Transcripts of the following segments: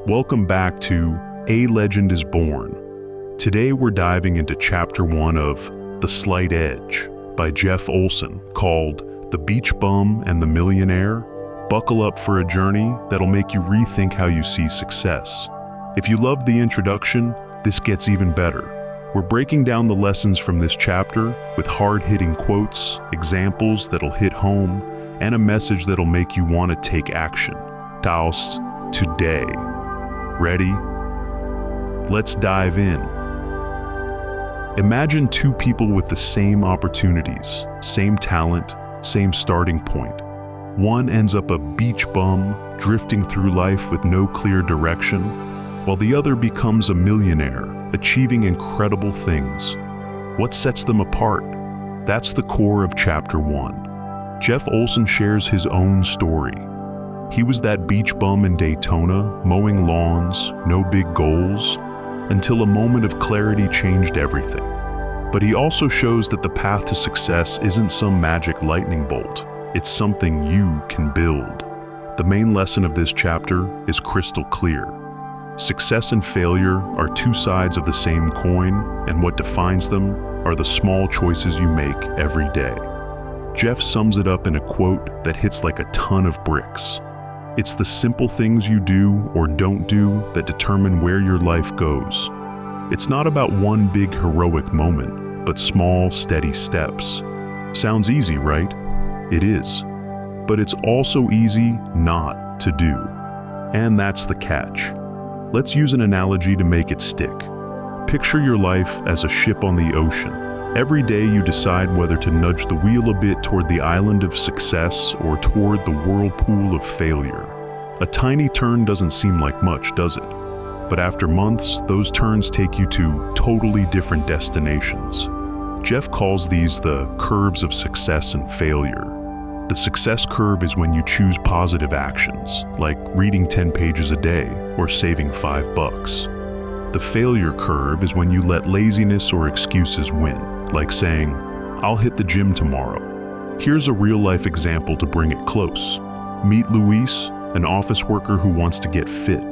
Welcome back to A Legend is Born. Today we're diving into Chapter 1 of The Slight Edge by Jeff Olson, called The Beach Bum and the Millionaire. Buckle up for a journey that'll make you rethink how you see success. If you loved the introduction, this gets even better. We're breaking down the lessons from this chapter with hard-hitting quotes, examples that'll hit home, and a message that'll make you want to take action. Taos today. Ready? Let's dive in. Imagine two people with the same opportunities, same talent, same starting point. One ends up a beach bum, drifting through life with no clear direction, while the other becomes a millionaire, achieving incredible things. What sets them apart? That's the core of Chapter 1. Jeff Olson shares his own story. He was that beach bum in Daytona, mowing lawns, no big goals, until a moment of clarity changed everything. But he also shows that the path to success isn't some magic lightning bolt. It's something you can build. The main lesson of this chapter is crystal clear. Success and failure are two sides of the same coin, and what defines them are the small choices you make every day. Jeff sums it up in a quote that hits like a ton of bricks. It's the simple things you do or don't do that determine where your life goes. It's not about one big heroic moment, but small, steady steps. Sounds easy, right? It is. But it's also easy not to do. And that's the catch. Let's use an analogy to make it stick. Picture your life as a ship on the ocean. Every day you decide whether to nudge the wheel a bit toward the island of success or toward the whirlpool of failure. A tiny turn doesn't seem like much, does it? But after months, those turns take you to totally different destinations. Jeff calls these the curves of success and failure. The success curve is when you choose positive actions, like reading 10 pages a day or saving $5. The failure curve is when you let laziness or excuses win, like saying, "I'll hit the gym tomorrow." Here's a real-life example to bring it close. Meet Luis, an office worker who wants to get fit.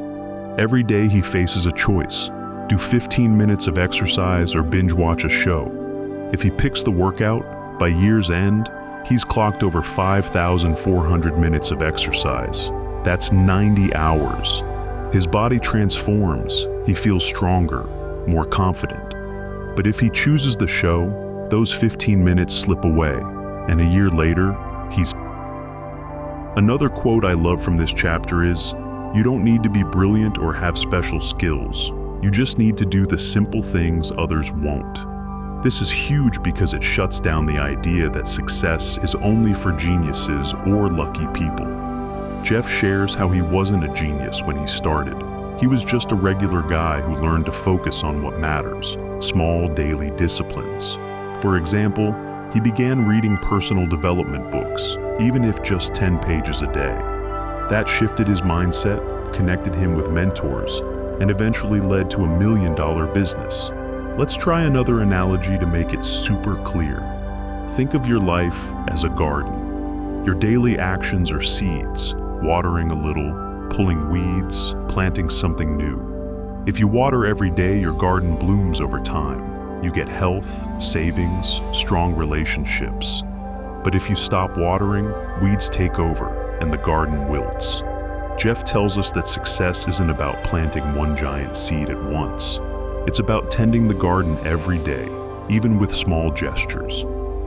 Every day he faces a choice: do 15 minutes of exercise or binge watch a show. If he picks the workout, by year's end, he's clocked over 5,400 minutes of exercise. That's 90 hours. His body transforms, he feels stronger, more confident. But if he chooses the show, those 15 minutes slip away, and a year later, he's... Another quote I love from this chapter is, "You don't need to be brilliant or have special skills. You just need to do the simple things others won't." This is huge because it shuts down the idea that success is only for geniuses or lucky people. Jeff shares how he wasn't a genius when he started. He was just a regular guy who learned to focus on what matters, small daily disciplines. For example, he began reading personal development books, even if just 10 pages a day. That shifted his mindset, connected him with mentors, and eventually led to $1 million business. Let's try another analogy to make it super clear. Think of your life as a garden. Your daily actions are seeds, watering a little, pulling weeds, planting something new. If you water every day, your garden blooms over time. You get health, savings, strong relationships. But if you stop watering, weeds take over and the garden wilts. Jeff tells us that success isn't about planting one giant seed at once. It's about tending the garden every day, even with small gestures.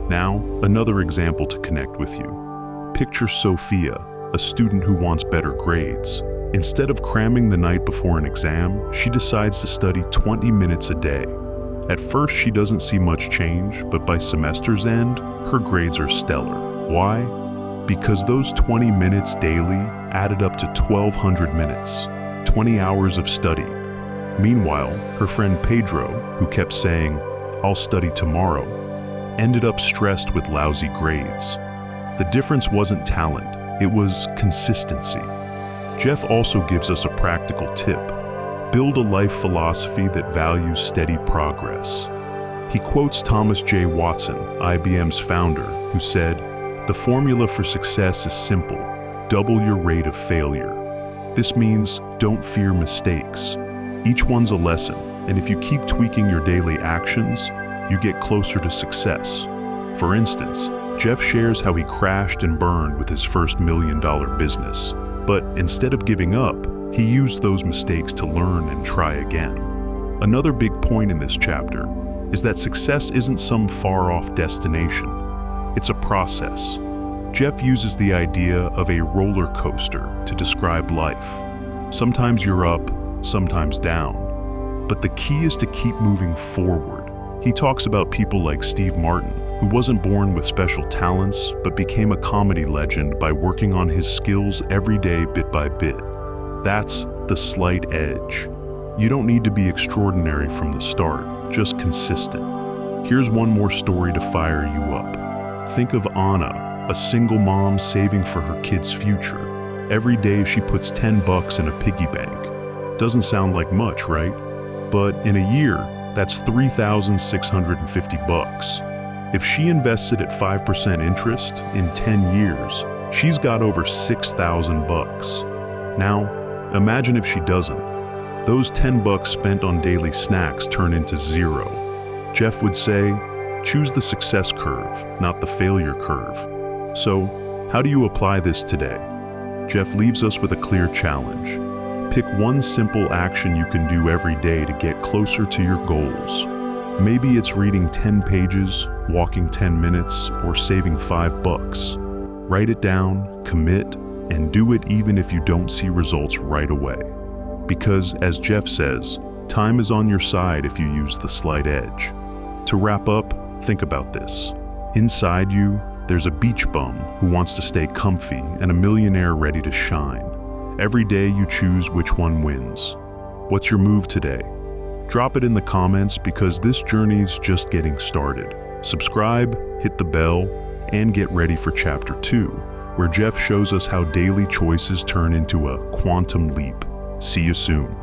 Now, another example to connect with you. Picture Sofia, a student who wants better grades. Instead of cramming the night before an exam, she decides to study 20 minutes a day. At first, she doesn't see much change, but by semester's end, her grades are stellar. Why? Because those 20 minutes daily added up to 1,200 minutes, 20 hours of study. Meanwhile, her friend Pedro, who kept saying, "I'll study tomorrow," ended up stressed with lousy grades. The difference wasn't talent, it was consistency. Jeff also gives us a practical tip. Build a life philosophy that values steady progress. He quotes Thomas J. Watson, IBM's founder, who said, "The formula for success is simple: double your rate of failure." This means don't fear mistakes. Each one's a lesson, and if you keep tweaking your daily actions, you get closer to success. For instance, Jeff shares how he crashed and burned with his first $1 million business, but instead of giving up, he used those mistakes to learn and try again. Another big point in this chapter is that success isn't some far-off destination. It's a process. Jeff uses the idea of a roller coaster to describe life. Sometimes you're up, sometimes down. But the key is to keep moving forward. He talks about people like Steve Martin, who wasn't born with special talents, but became a comedy legend by working on his skills every day bit by bit. That's the slight edge. You don't need to be extraordinary from the start, just consistent. Here's one more story to fire you up. Think of Anna, a single mom saving for her kid's future. Every day she puts $10 in a piggy bank. Doesn't sound like much, right? But in a year, that's $3,650. If she invests it at 5% interest in 10 years, she's got over $6,000. Now, imagine if she doesn't. Those $10 spent on daily snacks turn into zero. Jeff would say, choose the success curve, not the failure curve. So, how do you apply this today? Jeff leaves us with a clear challenge. Pick one simple action you can do every day to get closer to your goals. Maybe it's reading 10 pages, walking 10 minutes, or saving $5. Write it down, commit, and do it even if you don't see results right away. Because, as Jeff says, time is on your side if you use the slight edge. To wrap up, think about this. Inside you, there's a beach bum who wants to stay comfy and a millionaire ready to shine. Every day you choose which one wins. What's your move today? Drop it in the comments because this journey's just getting started. Subscribe, hit the bell, and get ready for Chapter 2, where Jeff shows us how daily choices turn into a quantum leap. See you soon.